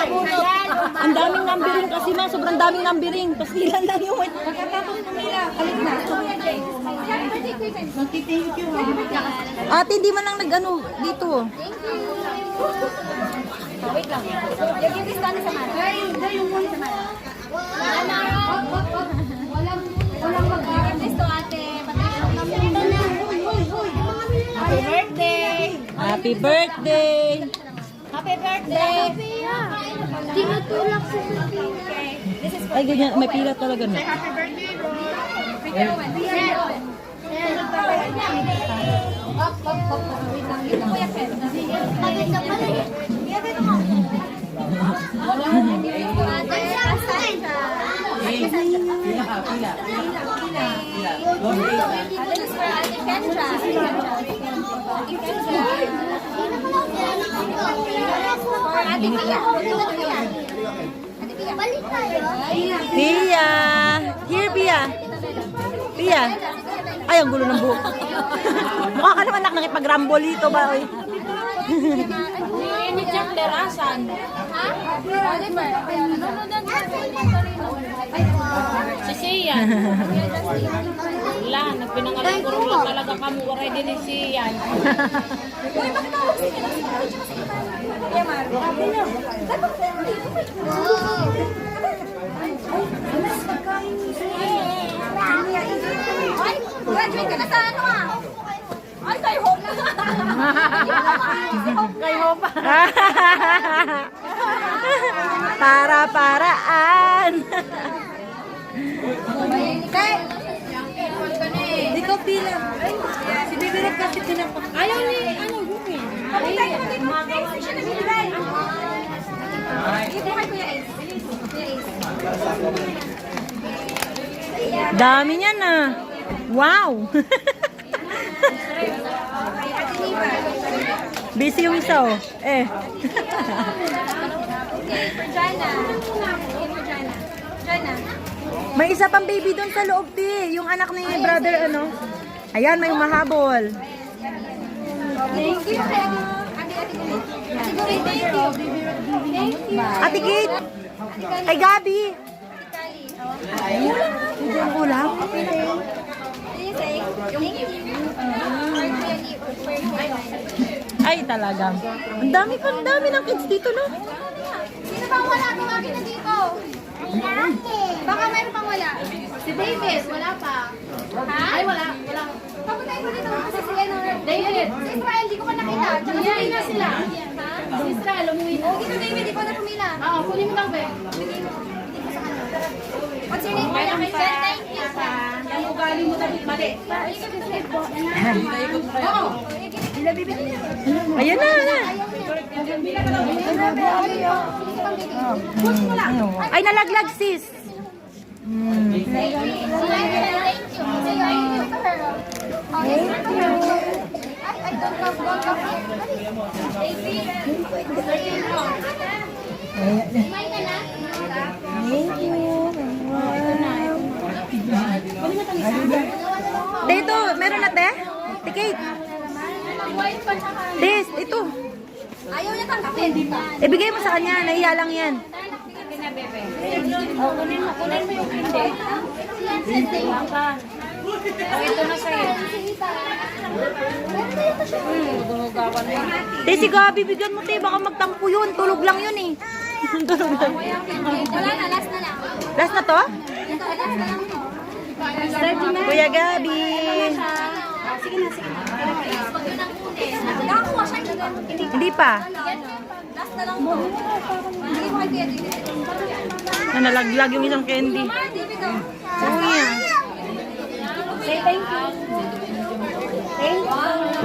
nabunot. Ang daming numbering kasi ma, sobrang daming numbering. Tapos ilan lang yung wait. Pagkatapos pumila, kalit na. Magti-thank you ha. Ate, hindi man lang nag-ano dito. Wait lang. Yung listahan sa mana. Yung muna sa mana. Walang mag-artist to ate. Happy birthday! Happy birthday! Happy birthday! Tinutulak sa Sophia. This is Ay, ganyan. May pila talaga na. happy birthday, bro. Video. Up. Wait lang. Kuya Ken. Maganda pala eh. Pila. This is for Ate Kendra. For Ate Pia. Balik tayo. Pia! Here, Pia! Pia! Ay, ang gulo ng buhok. Mukha ka naman nakipag-rumble dito ba, oy? Ni Jack Derasan. Ha? Oliver. Si Sian. Wala, nagpinangalan ko rin talaga kamo already ni Sian. Uy, bakit ako? Ay, graduate ka na sa ano ah? Ay, tayo home na. Kayo pa. Para-paraan. Hindi ko pila. Si Baby Red kasi pinapak. Ayaw ni, ano, Gumi. Kapitay ko dito. Next siya na binilay. Ito kay Kuya Ace. Kuya Ace. Dami niyan ah. Wow! Busy yung isa oh. Eh. Okay, for Jana. Okay, for Jana. Jana. May isa pang baby doon sa loob di. Yung anak ni brother ano. Ayan, may umahabol. Thank you. Ate Gulit. Thank you. Thank you. Ate Kate. Kay Gabi. Hindi ang ulam. Ay talaga. Ang dami ng kids dito no. Sino bang wala? Tumagin na dito. Baka mayroon pang wala. Si David, wala pa. Ha? Ay, wala. Papunta ko dito kasi si ano. David. Si Israel, di ko pa nakita. Tsaka si na sila. Ha? Si Israel, umuwi na. Dito David, di ko na pumila. Oo, kunin mo lang ba? What's your name? Kaya kay Sir, thank you pa. Yung ugali mo tabi, mali. Oo. Ayan na. Ay nalaglag sis. Thank you. I don't have one coffee. Dito, meron na te? Tikate. Des, ito. Ayaw niya tanggapin. Ibigay mo sa kanya, nahiya lang yan. Kunin mo yung hindi. Ito na sa'yo. Gumugawan mo. Te, si Gabi, bigyan mo te, baka magtampo yun. Tulog lang yun eh. Tulog lang. Wala na, last na lang. Last na to? Ito, last na lang to. Kuya Gabi. Sige na. Pag yun ang kunin. Nakakuha siya dito. Hindi pa. Last na lang to. Hindi mo kay Kuya David. Nalaglag yung isang candy. David, oh. Oh, yeah. Say thank you. Thank you.